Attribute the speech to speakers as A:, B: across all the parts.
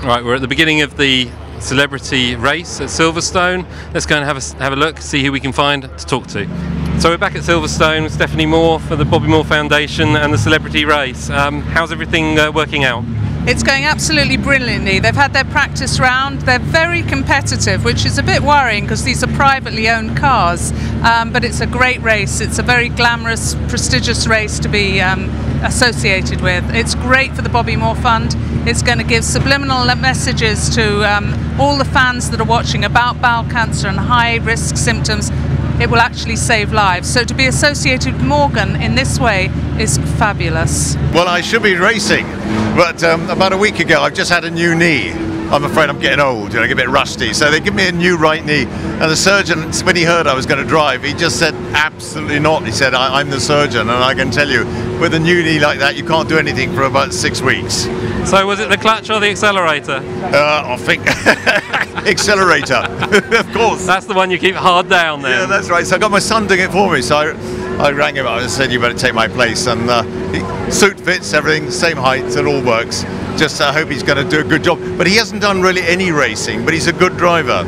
A: Right, we're at the beginning of the celebrity race at Silverstone. Let's go and have a look, see who we can find to talk to. So we're back at Silverstone with Stephanie Moore for the Bobby Moore Foundation and the celebrity race. How's everything working out?
B: It's going absolutely brilliantly. They've had their practice round. They're very competitive, which is a bit worrying because these are privately owned cars. But it's a great race. It's a very glamorous, prestigious race to be associated with. It's great for the Bobby Moore Fund. It's going to give subliminal messages to all the fans that are watching about bowel cancer and high-risk symptoms. It will actually save lives. So to be associated with Morgan in this way is fabulous.
C: Well, I should be racing, but about a week ago I've just had a new knee. I'm afraid I'm getting old, I get a bit rusty. So they give me a new right knee. And the surgeon, when he heard I was going to drive, he just said, absolutely not. He said, I'm the surgeon, and I can tell you, with a new knee like that, you can't do anything for about 6 weeks.
A: So was it the clutch or the accelerator?
C: I think accelerator, of course.
A: That's the one you keep hard down there.
C: Yeah, that's right. So I got my son doing it for me. So I rang him up and said, you better take my place. And suit fits, everything, same height, it all works. Just I hope he's going to do a good job. But he hasn't done really any racing, but he's a good driver.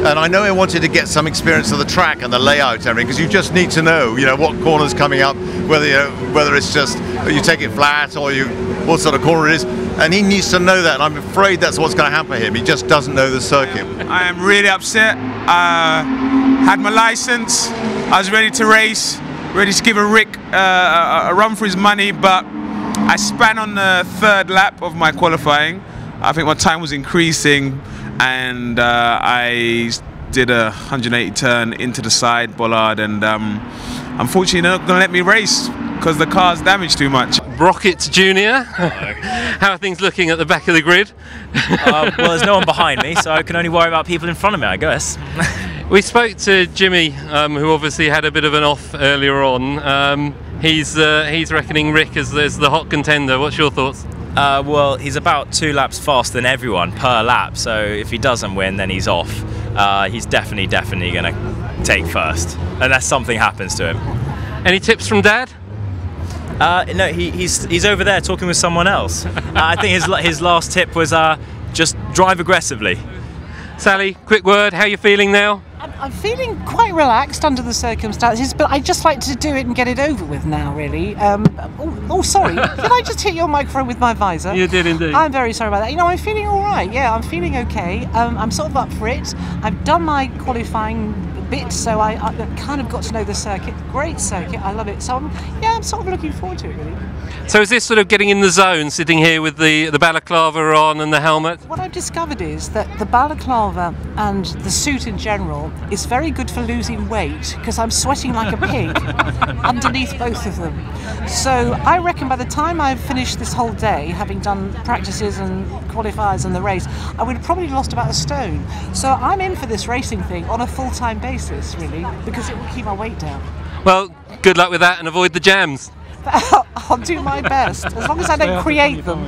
C: And I know I wanted to get some experience of the track and the layout and everything, because you just need to know, what corner's coming up, whether it's just you take it flat or what sort of corner it is. And he needs to know that, and I'm afraid that's what's going to happen to him. He just doesn't know the circuit.
D: I am really upset. Had my license, I was ready to race, ready to give Rick a run for his money, but I span on the third lap of my qualifying. I think my time was increasing, and I did a 180 turn into the side bollard, and unfortunately they're not going to let me race because the car's damaged too much.
A: Rocket Junior, how are things looking at the back of the grid?
E: Well, there's no one behind me, so I can only worry about people in front of me, I guess.
A: We spoke to Jimmy, who obviously had a bit of an off earlier on. He's reckoning Rick as the hot contender. What's your thoughts?
E: Well, he's about 2 laps faster than everyone per lap, so if he doesn't win, then he's off. He's definitely going to take first, unless something happens to him.
A: Any tips from Dad?
E: No, he's over there talking with someone else. I think his last tip was just drive aggressively.
A: Sally, quick word, how are you feeling now?
F: I'm feeling quite relaxed under the circumstances, but I just like to do it and get it over with now, really. Sorry, did I just hit your microphone with my visor?
A: You did indeed.
F: I'm very sorry about that. I'm feeling all right. Yeah, I'm feeling okay. I'm sort of up for it. I've done my qualifying bit, so I kind of got to know the circuit. Great circuit, I love it. So I'm sort of looking forward to it, really.
A: So is this sort of getting in the zone, sitting here with the balaclava on and the helmet?
F: What I've discovered is that the balaclava and the suit in general is very good for losing weight, because I'm sweating like a pig underneath both of them. So I reckon by the time I've finished this whole day, having done practices and qualifiers and the race, I would have probably lost about 1 stone. So I'm in for this racing thing on a full-time basis, really, because it will keep my weight down.
A: Well, good luck with that and avoid the jams.
F: I'll do my best, as long as I don't create them.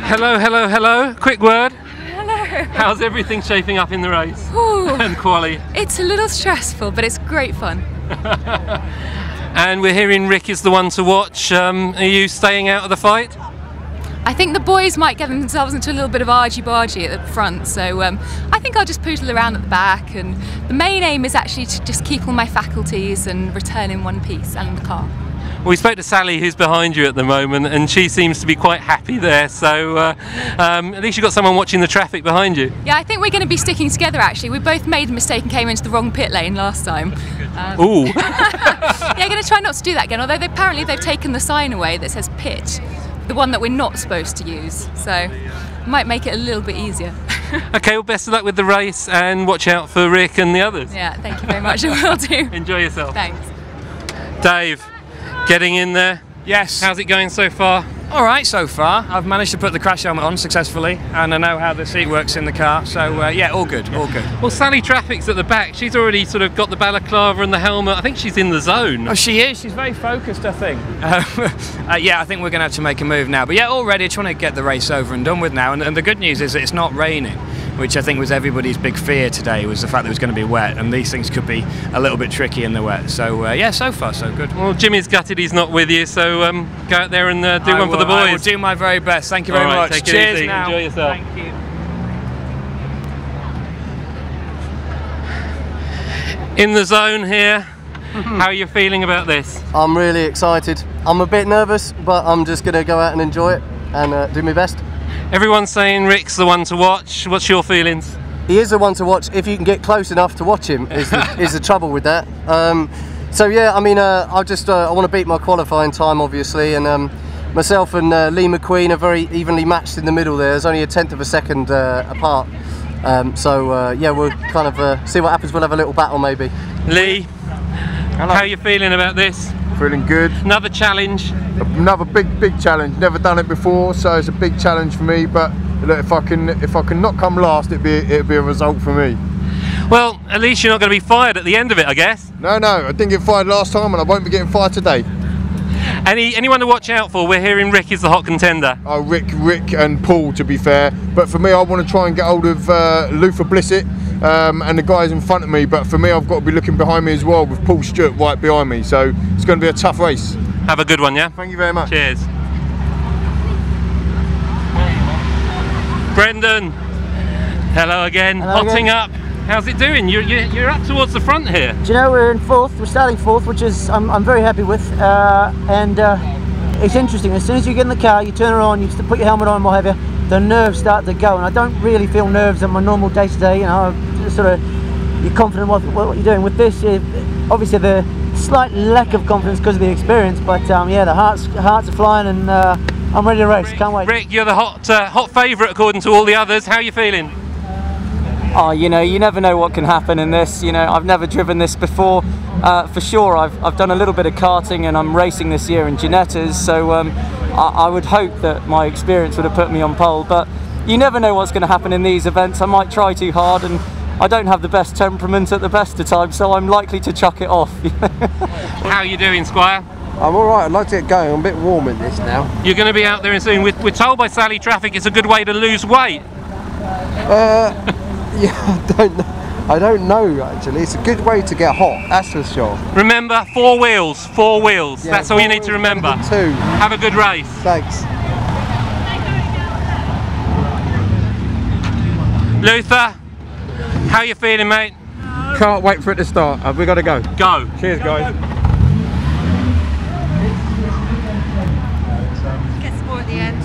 A: Hello. Quick word.
G: Hello.
A: How's everything shaping up in the race?
G: Ooh,
A: and quali?
G: it's a little stressful, but it's great fun.
A: And we're hearing Rick is the one to watch. Are you staying out of the fight?
G: I think the boys might get themselves into a little bit of argy-bargy at the front, so I think I'll just poodle around at the back, and the main aim is actually to just keep all my faculties and return in one piece and the car.
A: Well, we spoke to Sally, who's behind you at the moment, and she seems to be quite happy there, so at least you've got someone watching the traffic behind you.
G: Yeah, I think we're going to be sticking together, actually. We both made a mistake and came into the wrong pit lane last time.
A: Ooh.
G: Yeah, going to try not to do that again, although apparently they've taken the sign away that says pit, the one that we're not supposed to use, so might make it a little bit easier.
A: Okay, well, best of luck with the race, and watch out for Rick and the others.
G: Yeah, thank you very much, I will do.
A: Enjoy yourself.
G: Thanks.
A: Dave, getting in there?
H: Yes.
A: How's it going so far?
H: All right so far. I've managed to put the crash helmet on successfully, and I know how the seat works in the car, so yeah, all good, all good.
A: Well, Sally Traffic's at the back. She's already sort of got the balaclava and the helmet. I think she's in the zone.
H: Oh, she is. She's very focused, I think. Yeah, I think we're going to have to make a move now. But yeah, all ready, trying to get the race over and done with now. And the good news is that it's not raining, which I think was everybody's big fear today, was the fact that it was going to be wet, and these things could be a little bit tricky in the wet. So yeah, so far so good.
A: Well, Jimmy's gutted he's not with you, so go out there and do one for the boys.
H: I will do my very best. Thank you very much.
A: Take it
H: Cheers
A: easy.
H: now.
A: Enjoy yourself.
H: Thank you.
A: In the zone here. How are you feeling about this?
I: I'm really excited. I'm a bit nervous, but I'm just going to go out and enjoy it and do my best.
A: Everyone's saying Rick's the one to watch. What's your feelings?
I: He is the one to watch if you can get close enough to watch him, is the trouble with that. So yeah, I mean, I want to beat my qualifying time, obviously, and myself and Lee McQueen are very evenly matched in the middle there. There's only a 1/10 of a second apart. Yeah, we'll kind of see what happens. We'll have a little battle maybe.
A: Lee,
J: hello.
A: How are you feeling about this?
J: Feeling good.
A: Another challenge.
J: Another big challenge. Never done it before, so it's a big challenge for me. But look, if I can not come last, it'd be a result for me.
A: Well, at least you're not going to be fired at the end of it, I guess.
J: No, I didn't get fired last time, and I won't be getting fired today.
A: Anyone to watch out for? We're hearing Rick is the hot contender.
J: Oh, Rick and Paul, to be fair. But for me, I want to try and get hold of Luther Blissett and the guys in front of me. But for me, I've got to be looking behind me as well, with Paul Stewart right behind me. So it's going to be a tough race.
A: Have a good one, yeah?
J: Thank you very much.
A: Cheers. Brendan, hello again.
K: Hello
A: Hotting
K: again.
A: up. How's it doing? You're up towards the front here.
K: Do you know, we're in fourth, we're starting fourth, which is I'm very happy with, and it's interesting. As soon as you get in the car, you turn it on, you put your helmet on, what have you, the nerves start to go, and I don't really feel nerves on my normal day-to-day, you know, sort of, you're confident what you're doing. With this, obviously the slight lack of confidence because of the experience, but yeah, the hearts are flying, and I'm ready to race, can't wait.
A: Rick, you're the hot favourite according to all the others. How are you feeling?
K: Oh, you know, you never know what can happen in this. You know, I've never driven this before. For sure, I've done a little bit of karting, and I'm racing this year in Ginettas, so I would hope that my experience would have put me on pole, but you never know what's going to happen in these events. I might try too hard, and I don't have the best temperament at the best of times, so I'm likely to chuck it off.
A: How are you doing, Squire?
L: I'm alright, I'd like to get going. I'm a bit warm in this now.
A: You're going to be out there soon. We're told by Sally Traffic it's a good way to lose weight.
L: Yeah, I don't know actually. It's a good way to get hot, that's for sure.
A: Remember, 4 wheels.
L: Yeah,
A: that's all you need to remember.
L: 2.
A: Have a good race.
L: Thanks.
A: Luther, how you feeling, mate?
L: Can't wait for it to start. We got to go.
A: Go.
L: Cheers, guys.
M: Gets more at the end.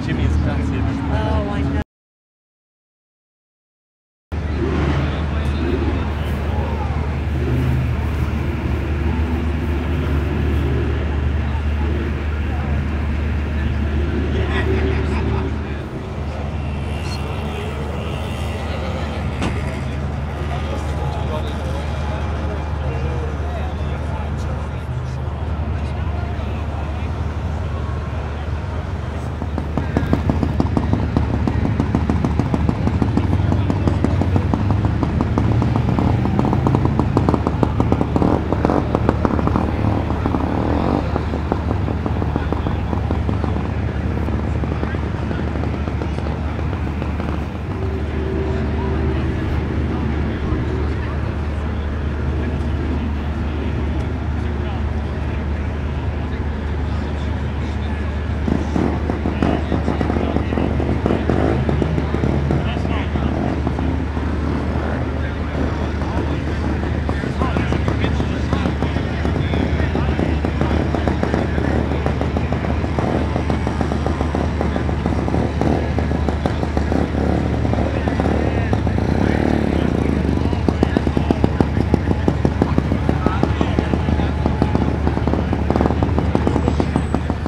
A: Jimmy's massive.
M: Oh, I know.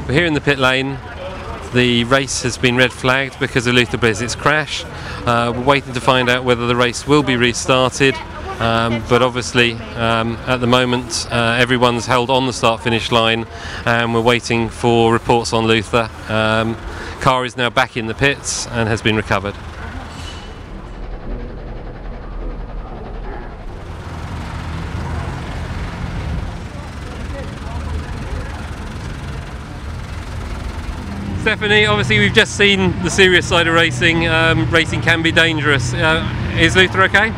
A: We're here in the pit lane. The race has been red flagged because of Luther Blissett's crash. We're waiting to find out whether the race will be restarted, but obviously at the moment everyone's held on the start-finish line, and we're waiting for reports on Luther. Car is now back in the pits and has been recovered. Stephanie, obviously we've just seen the serious side of racing. Racing can be dangerous. Is Luther okay?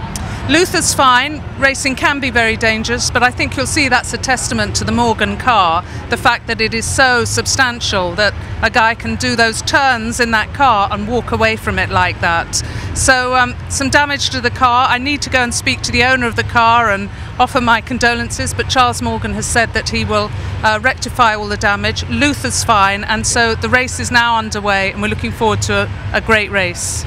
B: Luther's fine. Racing can be very dangerous, but I think you'll see that's a testament to the Morgan car, the fact that it is so substantial that a guy can do those turns in that car and walk away from it like that. So some damage to the car. I need to go and speak to the owner of the car and offer my condolences, but Charles Morgan has said that he will rectify all the damage. Luther's fine, and so the race is now underway and we're looking forward to a great race.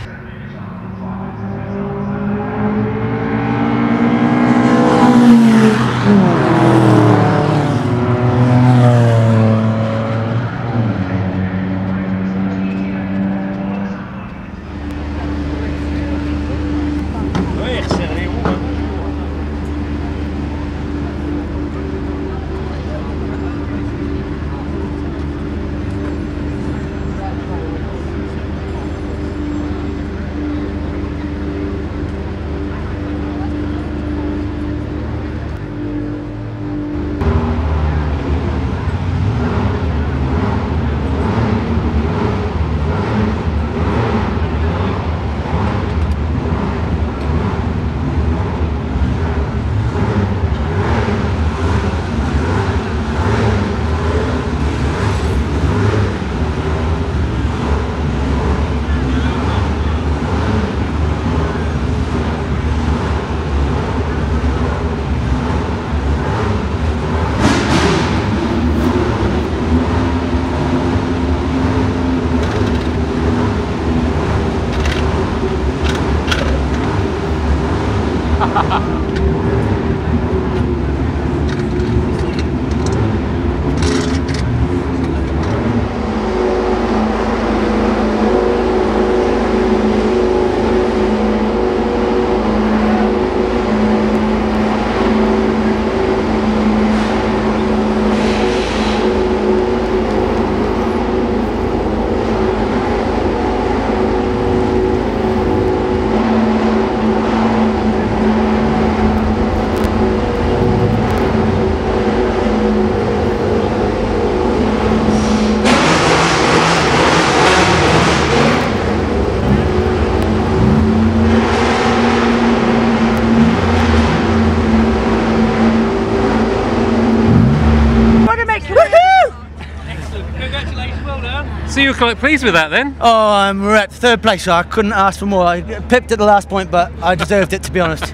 A: So you were quite pleased with that then?
K: Oh, we're at third place, so I couldn't ask for more. I pipped at the last point, but I deserved it, to be honest.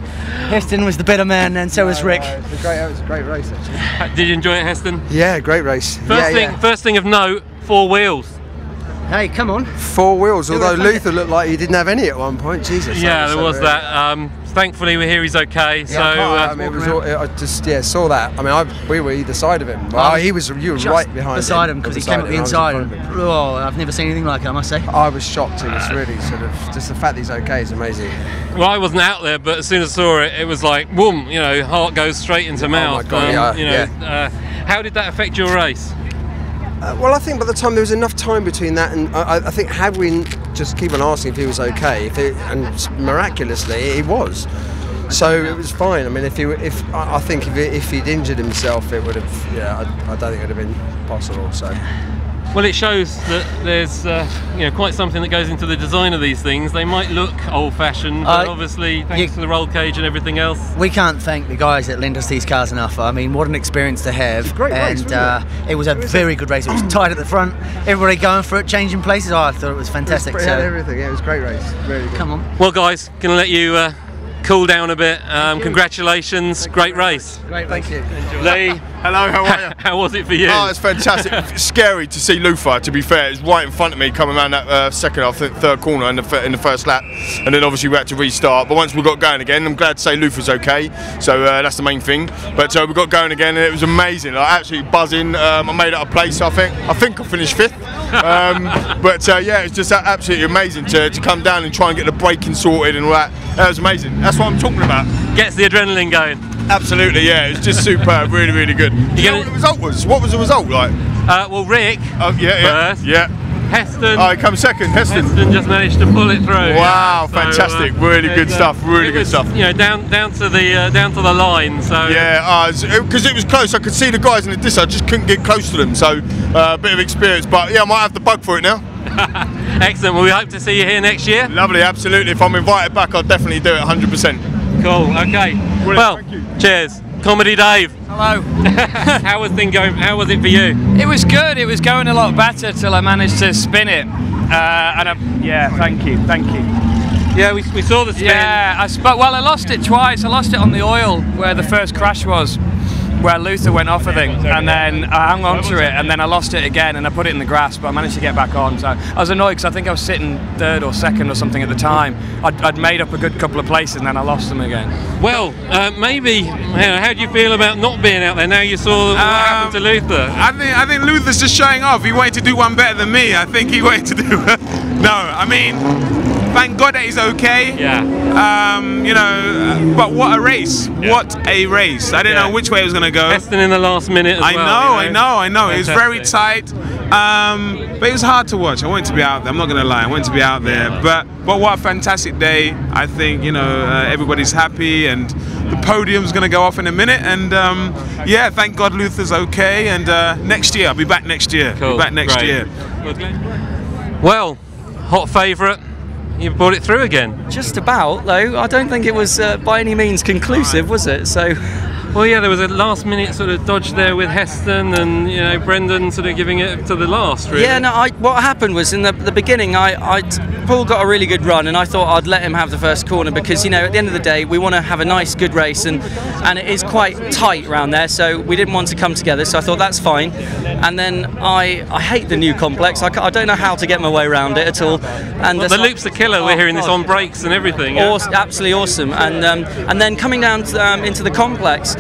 K: Heston was the better man, and so was Rick.
L: It was a great race, actually.
A: Did you enjoy it, Heston?
L: Yeah, great race.
A: First thing of note, 4 wheels.
K: Hey, come on.
L: 4 wheels, although Luther looked like he didn't have any at one point. Jesus.
A: Yeah, there was that. Thankfully, we're here. He's okay.
L: Yeah,
A: so
L: I mean, I just saw that. I mean, we were either side of him. Well, you were right behind
K: beside him because he came up the inside. Oh, I've never seen anything like it, I must say.
L: I was shocked. It was really sort of just the fact that he's okay is amazing.
A: Well, I wasn't out there, but as soon as I saw it, it was like, boom! You know, heart goes straight into mouth.
L: Oh my God,
A: you know, how did that affect your race?
L: Well, I think by the time there was enough time between that and I think had we just keep on asking if he was okay, and miraculously he was, so it was fine. I mean, I think if he'd injured himself, it would have. Yeah, I don't think it would have been possible. So.
A: Well, it shows that there's quite something that goes into the design of these things. They might look old-fashioned, but obviously thanks to the roll cage and everything else.
K: We can't thank the guys that lend us these cars enough. I mean, what an experience to have.
L: It was a great race, wasn't it?
K: It was a very good race. It was tight at the front, everybody going for it, changing places. Oh, I thought it was fantastic.
L: It was everything. Yeah, it was a great race. Really good.
K: Come on.
A: Well, guys, gonna let you cool down a bit. Congratulations, great race.
K: Great,
L: thank you.
A: Lee.
J: Hello, how are you?
A: How was it for you?
J: Oh, it's fantastic. Scary to see Luther, to be fair. It's right in front of me coming around that third corner in the first lap. And then obviously we had to restart. But once we got going again, I'm glad to say Luther's okay. So that's the main thing. But we got going again and it was amazing. Like, absolutely buzzing. I made it a place, I think I finished 5th. Yeah, it's just absolutely amazing to come down and try and get the braking sorted and all that. That was amazing. That's what I'm talking about.
A: Gets the adrenaline going.
J: Absolutely, yeah. It's just superb. Really, really good. Do you know what the result was? What was the result like?
A: Well, Rick
J: first. Yeah.
A: Heston.
J: Oh, he comes second. Heston
A: just managed to pull it through.
J: Wow, so, fantastic! Really good stuff. Really good stuff.
A: You know, down to the line. So
J: yeah, because it was close. I could see the guys in the distance. I just couldn't get close to them. So a bit of experience, but yeah, I might have the bug for it now.
A: Excellent. Well, we hope to see you here next year.
J: Lovely, absolutely. If I'm invited back, I'll definitely do it 100%.
A: Cool. Okay.
J: Brilliant.
A: Well, cheers. Comedy Dave.
H: Hello.
A: How was thing going? How was it for you?
H: It was good. It was going a lot better till I managed to spin it. Yeah, thank you.
A: Yeah, we saw the spin.
H: Yeah, well, I lost it twice. I lost it on the oil where the first crash was, where Luther went off, I think, and then I hung on to it, and then I lost it again, and I put it in the grass, but I managed to get back on. So I was annoyed because I think I was sitting third or second or something at the time. I'd made up a good couple of places, and then I lost them again.
A: Well, maybe. How do you feel about not being out there now? You saw what happened to Luther.
D: I think Luther's just showing off. He wanted to do one better than me. I think he wanted to do. No, I mean, thank God that he's okay.
A: Yeah.
D: You know, but what a race! Yeah. What a race! I didn't know which way it was going to go.
A: Heston in the last minute as well.
D: I know. It was very tight, but it was hard to watch. I wanted to be out there. I'm not going to lie. I wanted to be out there. But what a fantastic day! I think everybody's happy, and the podium's going to go off in a minute. And yeah, thank God Luther's okay. And next year, I'll be back next year.
A: Cool.
D: Be back next year.
A: Well, hot favourite. You brought it through again.
N: Just about, though. I don't think it was by any means conclusive, was it? So,
A: well, yeah, there was a last-minute sort of dodge there with Heston, and Brendan sort of giving it to the last. Really.
N: Yeah, no. What happened was in the beginning, Paul got a really good run, and I thought I'd let him have the first corner because at the end of the day, we want to have a nice, good race, and it is quite tight around there, so we didn't want to come together. So I thought that's fine. And then I hate the new complex. I don't know how to get my way around it at all. And
A: the loop's a killer. We're hearing this on brakes and everything. Yeah?
N: Awesome, absolutely awesome. And then coming down into the complex,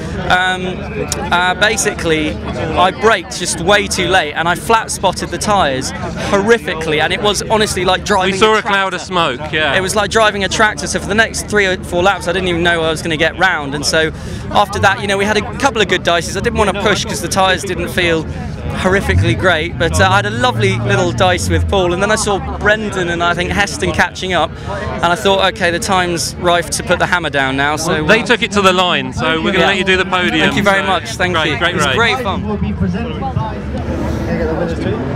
N: basically I braked just way too late, and I flat spotted the tyres horrifically, and it was honestly like driving.
A: We saw a cloud of smoke. Yeah.
N: It was like driving a tractor. So for the next 3 or 4 laps, I didn't even know I was going to get round. And so after that, we had a couple of good dices. I didn't want to push because the tyres didn't feel horrifically great, but I had a lovely little dice with Paul, and then I saw Brendan and I think Heston catching up, and I thought, okay, the time's ripe to put the hammer down now. So
A: they took it to the line, so we're going to let you do the podium.
N: Thank you very much. Thank you.
A: Great
N: it was
A: race.
N: Great fun.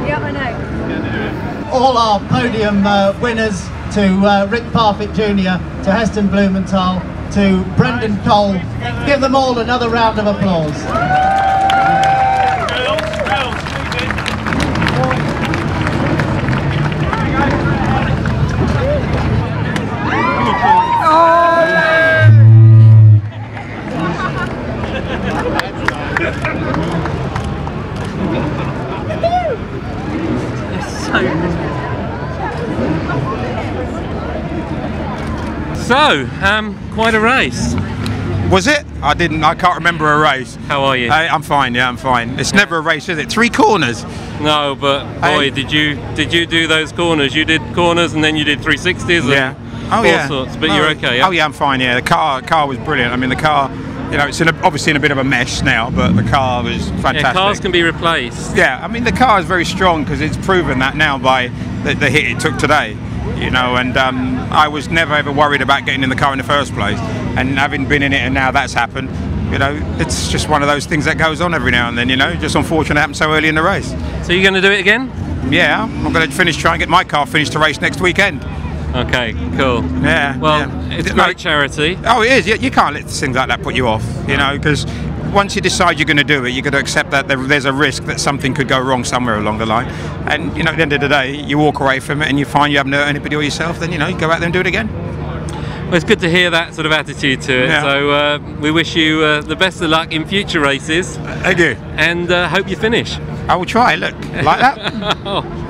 M: Yeah, I know.
O: All our podium winners, to Rick Parfitt Jr., to Heston Blumenthal, to Brendan Cole. Give them all another round of applause.
A: So, quite a race.
P: Was it? I can't remember a race.
A: How are you?
P: I'm fine. Yeah, I'm fine. It's never a race, is it? 3 corners.
A: No, but boy, did you do those corners? You did corners and then you did 360s.
P: Yeah.
A: All sorts. But you're okay. Yeah?
P: Oh yeah, I'm fine. Yeah, the car was brilliant. I mean, the car. It's obviously in a bit of a mess now, but the car was fantastic.
A: Yeah, cars can be replaced.
P: Yeah, I mean the car is very strong because it's proven that now by the hit it took today. And I was never ever worried about getting in the car in the first place, and having been in it and now that's happened, it's just one of those things that goes on every now and then, just unfortunate it happened so early in the race.
A: So you're going to do it again?
P: Yeah, I'm going to try and get my car finished to race next weekend.
A: Okay, cool.
P: Yeah.
A: Well, it's a great charity.
P: Oh, it is. You can't let things like that put you off, because once you decide you're going to do it, you've got to accept that there's a risk that something could go wrong somewhere along the line. And, at the end of the day, you walk away from it and you find you haven't hurt anybody or yourself, then, you go out there and do it again.
A: Well, it's good to hear that sort of attitude to it. Yeah. So we wish you the best of luck in future races.
P: Thank you.
A: And hope you finish.
P: I will try. Look, like that.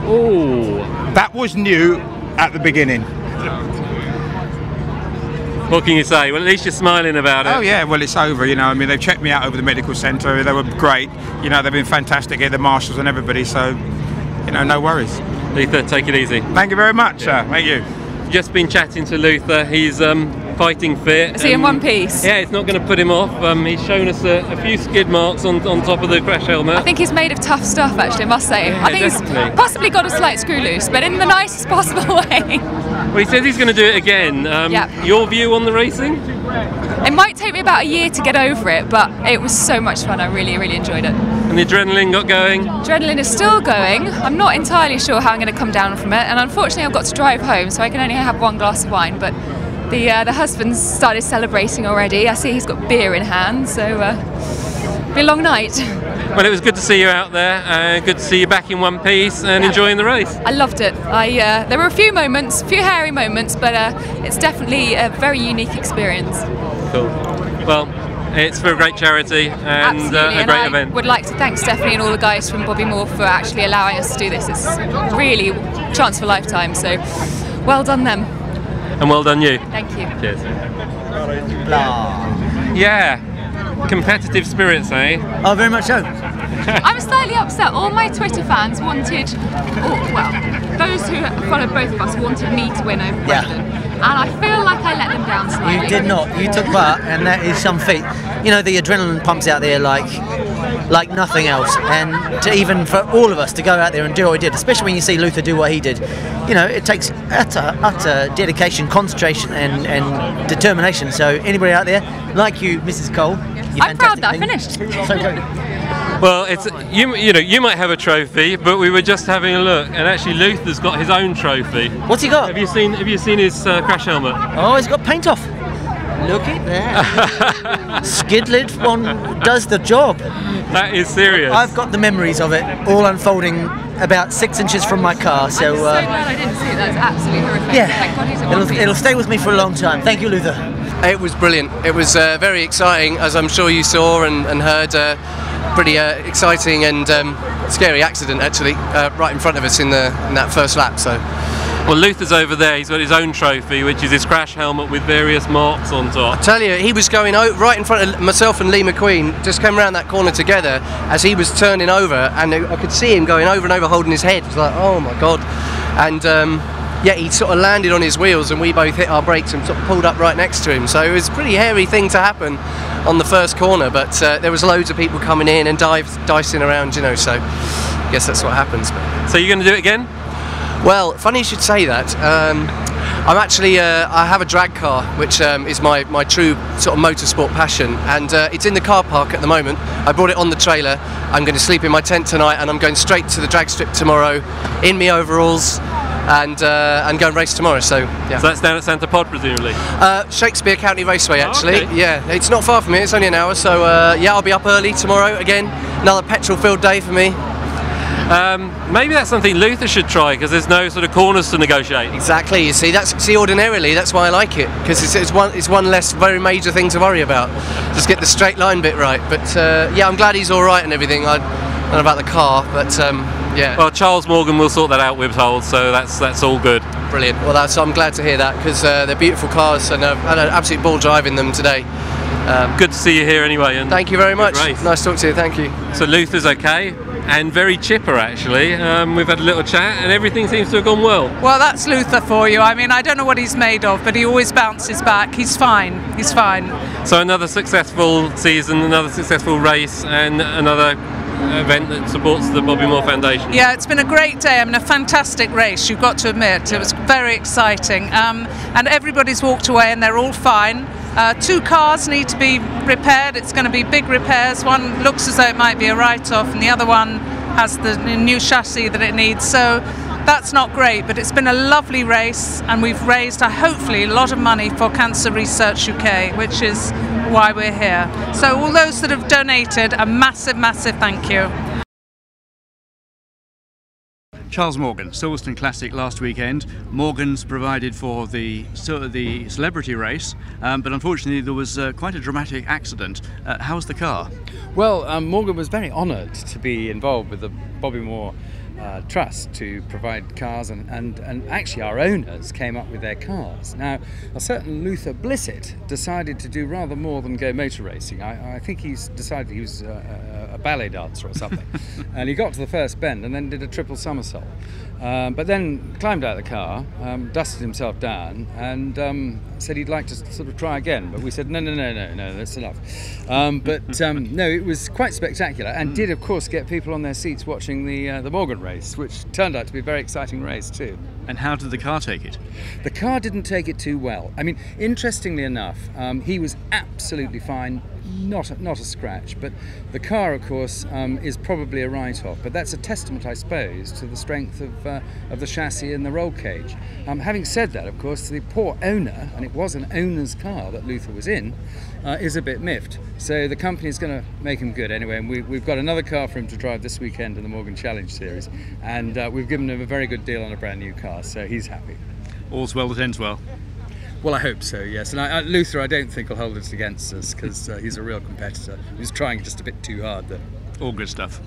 A: Oh.
P: That was new at the beginning.
A: What can you say? Well, at least you're smiling about it.
P: Oh yeah, well it's over, I mean, they've checked me out over the medical centre, they were great, they've been fantastic here, the marshals and everybody, so, no worries.
A: Luther, take it easy.
P: Thank you very much, sir. Thank you.
A: Just been chatting to Luther. He's fighting fit.
G: Is he in one piece?
A: Yeah, it's not going to put him off. He's shown us a few skid marks on top of the crash helmet.
G: I think he's made of tough stuff, actually, I must say.
A: Yeah,
G: I think
A: definitely.
G: he's possibly got a slight screw loose, but in the nicest possible way.
A: Well, he says he's going to do it again.
G: Yeah.
A: Your view on the racing?
G: It might take me about a year to get over it, but it was so much fun. I really, really enjoyed it.
A: And the adrenaline got going?
G: Adrenaline is still going. I'm not entirely sure how I'm going to come down from it, and unfortunately I've got to drive home, so I can only have one glass of wine, but the husband's started celebrating already. I see he's got beer in hand, so it'll be a long night.
A: Well, it was good to see you out there, good to see you back in one piece and enjoying the race.
G: I loved it. There were a few moments, a few hairy moments, but it's definitely a very unique experience.
A: Cool. Well, it's for a great charity and a great event.
G: I would like to thank Stephanie and all the guys from Bobby Moore for actually allowing us to do this. It's really a chance for a lifetime, so well done them.
A: And well done you.
G: Thank you.
A: Cheers. Yeah. Competitive spirits, eh?
K: Oh, very much so.
G: I'm slightly upset. All my Twitter fans wanted, those who follow both of us wanted me to win over Brendan. And I feel like I let them down slightly.
K: You did not. You took part, and that is some feat. You know, the adrenaline pumps out there like nothing else. And to even for all of us to go out there and do what we did, especially when you see Luther do what he did, you know, it takes utter dedication, concentration, and determination. So anybody out there, like you, Mrs. Cole,
G: I'm proud that I finished.
K: So good.
A: Well, it's you might have a trophy, but we were just having a look, and actually Luther's got his own trophy.
K: What's he got?
A: Have you seen his crash helmet?
K: Oh, he's got paint off. Look at that. Skid lid one does the job.
A: That is serious.
K: I've got the memories of it all unfolding about 6 inches from my car. So,
G: I'm so glad I didn't see it. That's absolutely horrific.
K: Yeah,
G: Thank God he's in one piece.
K: it'll stay with me for a long time. Thank you, Luther.
I: It was brilliant. It was very exciting, as I'm sure you saw and heard. Pretty exciting and scary accident, actually, right in front of us in that first lap. So.
A: Well, Luther's over there. He's got his own trophy, which is his crash helmet with various marks on top.
I: I tell you, he was going right in front of myself and Lee McQueen. Just came around that corner together as he was turning over, and I could see him going over and over, holding his head. It was like, oh my God! And yeah, he sort of landed on his wheels, and we both hit our brakes and sort of pulled up right next to him. So it was a pretty hairy thing to happen on the first corner, but there was loads of people coming in and dicing around, you know. So I guess that's what happens.
A: So you're going to do it again?
I: Well, funny you should say that. I'm actually, I have a drag car, which is my true sort of motorsport passion, and it's in the car park at the moment. I brought it on the trailer. I'm going to sleep in my tent tonight, and I'm going straight to the drag strip tomorrow in my overalls, and go and race tomorrow. So yeah.
A: So that's down at Santa Pod, presumably?
I: Shakespeare County Raceway, actually.
A: Okay.
I: Yeah, it's not far from here. It's only an hour, so yeah, I'll be up early tomorrow again. Another petrol-filled day for me.
A: Maybe that's something Luther should try, because there's no sort of corners to negotiate.
I: Exactly. You see, ordinarily that's why I like it, because it's one less very major thing to worry about. Just get the straight line bit right. But yeah, I'm glad he's all right and everything. I don't know about the car, but yeah.
A: Well, Charles Morgan will sort that out, we're told, so that's all good.
I: Brilliant. Well, I'm glad to hear that, because they're beautiful cars, and I've had an absolute ball driving them today.
A: Good to see you here anyway. And
I: thank you very much. Nice to talk to you. Thank you.
A: So Luther's okay. And very chipper, actually. We've had a little chat and everything seems to have gone well.
B: Well, that's Luther for you. I mean, I don't know what he's made of, but he always bounces back. He's fine. He's fine.
A: So another successful season, another successful race, and another event that supports the Bobby Moore Foundation.
B: Yeah, it's been a great day. I mean, a fantastic race, you've got to admit. It was very exciting. And everybody's walked away and they're all fine. 2 cars need to be repaired. It's going to be big repairs. One looks as though it might be a write-off, and the other one has the new chassis that it needs. So that's not great, but it's been a lovely race, and we've raised hopefully a lot of money for Cancer Research UK, which is why we're here. So all those that have donated, a massive, massive thank you.
Q: Charles Morgan, Silverstone Classic last weekend. Morgan's provided for the celebrity race, but unfortunately there was quite a dramatic accident. How was the car?
R: Well, Morgan was very honoured to be involved with the Bobby Moore Trust to provide cars, and actually our owners came up with their cars. Now, a certain Luther Blissett decided to do rather more than go motor racing. I think he's decided he was a ballet dancer or something. And he got to the first bend and then did a triple somersault. But then climbed out of the car, dusted himself down, and said he'd like to sort of try again. But we said, no, that's enough. No, it was quite spectacular, and did, of course, get people on their seats watching the Morgan race, which turned out to be a very exciting race too.
Q: And how did the car take it?
R: The car didn't take it too well. I mean, interestingly enough, he was absolutely fine. Not a scratch, but the car, of course, is probably a write-off. But that's a testament, I suppose, to the strength of the chassis and the roll cage. Having said that, of course, the poor owner, and it was an owner's car that Luther was in, is a bit miffed. So the company is going to make him good anyway, and we've got another car for him to drive this weekend in the Morgan Challenge Series, and we've given him a very good deal on a brand new car, so he's happy.
Q: All's well that ends well.
R: Well, I hope so, yes. And Luther, I don't think will hold it against us, because he's a real competitor. He's trying just a bit too hard there.
Q: All good stuff.